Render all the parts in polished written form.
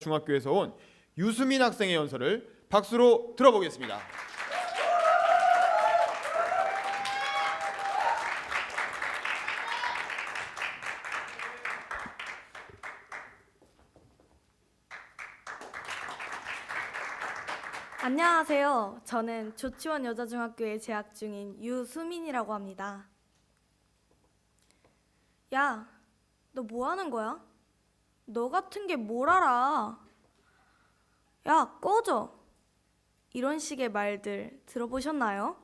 중학교에서 온 유수민 학생의 연설을 박수로 들어보겠습니다. 안녕하세요. 저는 조치원 여자중학교에 재학 중인 유수민이라고 합니다. 야, 너 뭐 하는 거야? 너 같은 게 뭘 알아? 야, 꺼져! 이런 식의 말들 들어보셨나요?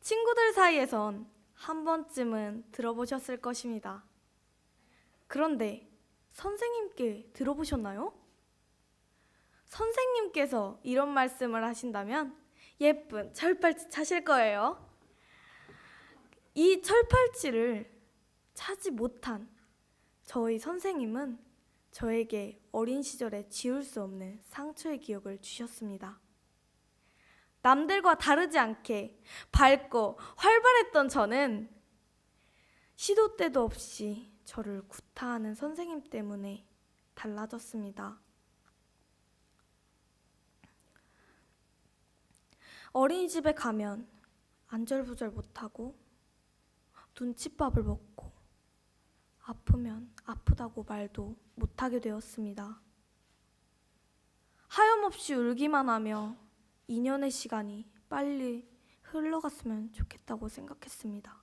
친구들 사이에선 한 번쯤은 들어보셨을 것입니다. 그런데 선생님께 들어보셨나요? 선생님께서 이런 말씀을 하신다면 예쁜 철팔찌 차실 거예요. 이 철팔찌를 차지 못한 저희 선생님은 저에게 어린 시절에 지울 수 없는 상처의 기억을 주셨습니다. 남들과 다르지 않게 밝고 활발했던 저는 시도 때도 없이 저를 구타하는 선생님 때문에 달라졌습니다. 어린이집에 가면 안절부절 못하고 눈칫밥을 먹고 아프면 아프다고 말도 못하게 되었습니다. 하염없이 울기만 하며 2년의 시간이 빨리 흘러갔으면 좋겠다고 생각했습니다.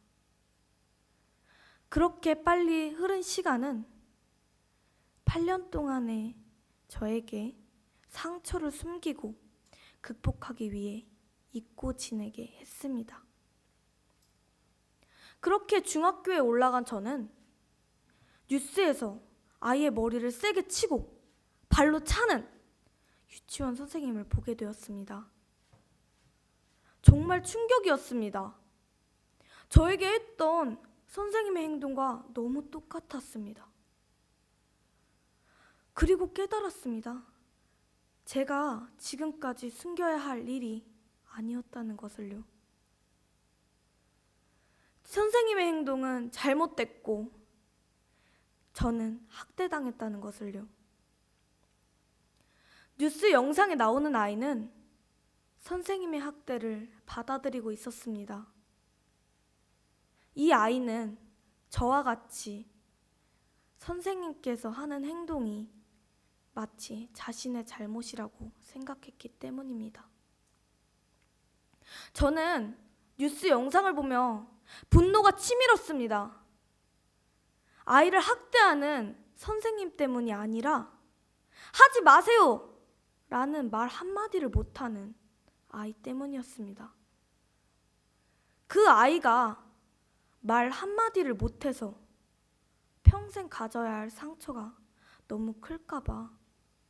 그렇게 빨리 흐른 시간은 8년 동안의 저에게 상처를 숨기고 극복하기 위해 잊고 지내게 했습니다. 그렇게 중학교에 올라간 저는 뉴스에서 아이의 머리를 세게 치고 발로 차는 유치원 선생님을 보게 되었습니다. 정말 충격이었습니다. 저에게 했던 선생님의 행동과 너무 똑같았습니다. 그리고 깨달았습니다. 제가 지금까지 숨겨야 할 일이 아니었다는 것을요. 선생님의 행동은 잘못됐고 저는 학대당했다는 것을요. 뉴스 영상에 나오는 아이는 선생님의 학대를 받아들이고 있었습니다. 이 아이는 저와 같이 선생님께서 하는 행동이 마치 자신의 잘못이라고 생각했기 때문입니다. 저는 뉴스 영상을 보며 분노가 치밀었습니다. 아이를 학대하는 선생님 때문이 아니라 하지 마세요! 라는 말 한마디를 못하는 아이 때문이었습니다. 그 아이가 말 한마디를 못해서 평생 가져야 할 상처가 너무 클까봐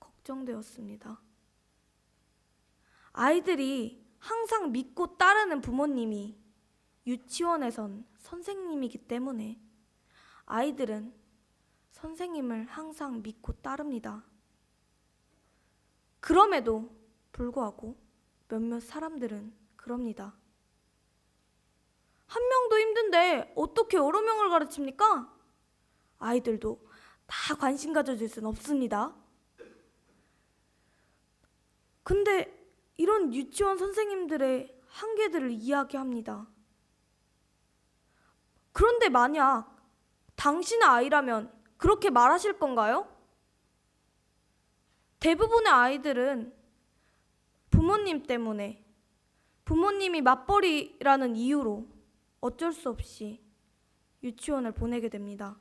걱정되었습니다. 아이들이 항상 믿고 따르는 부모님이 유치원에선 선생님이기 때문에 아이들은 선생님을 항상 믿고 따릅니다. 그럼에도 불구하고 몇몇 사람들은 그럽니다. 한 명도 힘든데 어떻게 여러 명을 가르칩니까? 아이들도 다 관심 가져줄 순 없습니다. 근데 이런 유치원 선생님들의 한계들을 이야기합니다. 그런데 만약 당신의 아이라면 그렇게 말하실 건가요? 대부분의 아이들은 부모님 때문에, 부모님이 맞벌이라는 이유로 어쩔 수 없이 유치원을 보내게 됩니다.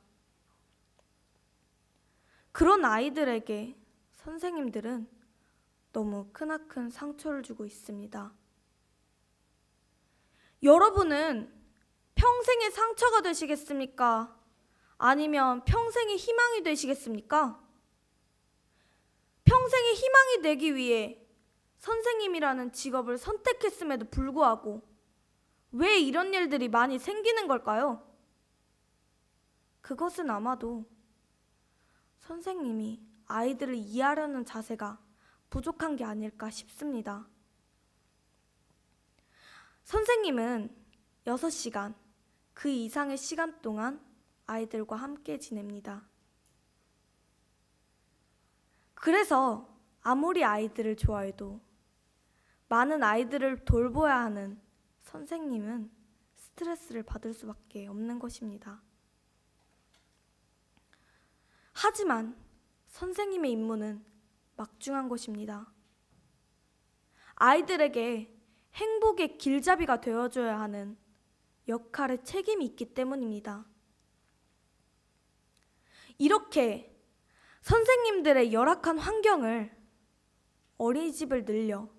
그런 아이들에게 선생님들은 너무 크나큰 상처를 주고 있습니다. 여러분은 평생의 상처가 되시겠습니까? 아니면 평생의 희망이 되시겠습니까? 평생의 희망이 되기 위해 선생님이라는 직업을 선택했음에도 불구하고 왜 이런 일들이 많이 생기는 걸까요? 그것은 아마도 선생님이 아이들을 이해하려는 자세가 부족한 게 아닐까 싶습니다. 선생님은 6시간, 그 이상의 시간 동안 아이들과 함께 지냅니다. 그래서 아무리 아이들을 좋아해도 많은 아이들을 돌봐야 하는 선생님은 스트레스를 받을 수밖에 없는 것입니다. 하지만 선생님의 임무는 막중한 것입니다. 아이들에게 행복의 길잡이가 되어줘야 하는 역할의 책임이 있기 때문입니다. 이렇게 선생님들의 열악한 환경을 어린이집을 늘려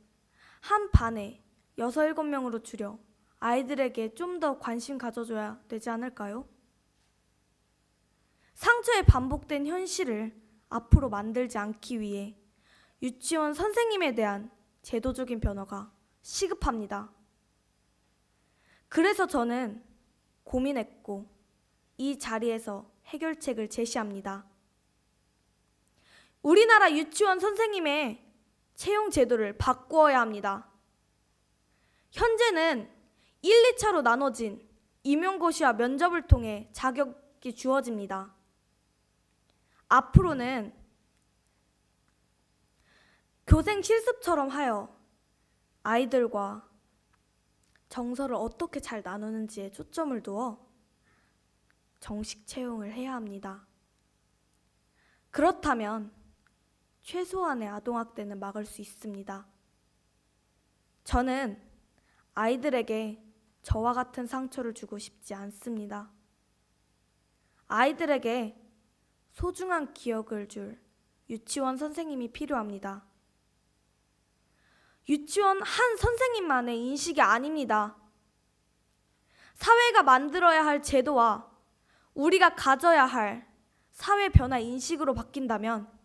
한 반에 6, 7명으로 줄여 아이들에게 좀 더 관심 가져줘야 되지 않을까요? 상처의 반복된 현실을 앞으로 만들지 않기 위해 유치원 선생님에 대한 제도적인 변화가 시급합니다. 그래서 저는 고민했고 이 자리에서 해결책을 제시합니다. 우리나라 유치원 선생님의 채용 제도를 바꾸어야 합니다. 현재는 1, 2차로 나눠진 임용고시와 면접을 통해 자격이 주어집니다. 앞으로는 교생 실습처럼 하여 아이들과 정서를 어떻게 잘 나누는지에 초점을 두어 정식 채용을 해야 합니다. 그렇다면 최소한의 아동학대는 막을 수 있습니다. 저는 아이들에게 저와 같은 상처를 주고 싶지 않습니다. 아이들에게 소중한 기억을 줄 유치원 선생님이 필요합니다. 유치원 한 선생님만의 인식이 아닙니다. 사회가 만들어야 할 제도와 우리가 가져야 할 사회 변화 인식으로 바뀐다면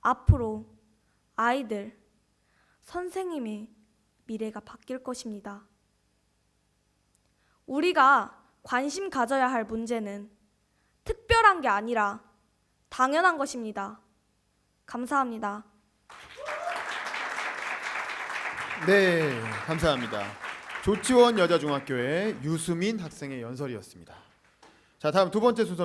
앞으로 아이들, 선생님의 미래가 바뀔 것입니다. 우리가 관심 가져야 할 문제는 특별한 게 아니라 당연한 것입니다. 감사합니다. 네, 감사합니다. 조치원 여자중학교의 유수민 학생의 연설이었습니다. 자, 다음 두 번째 순서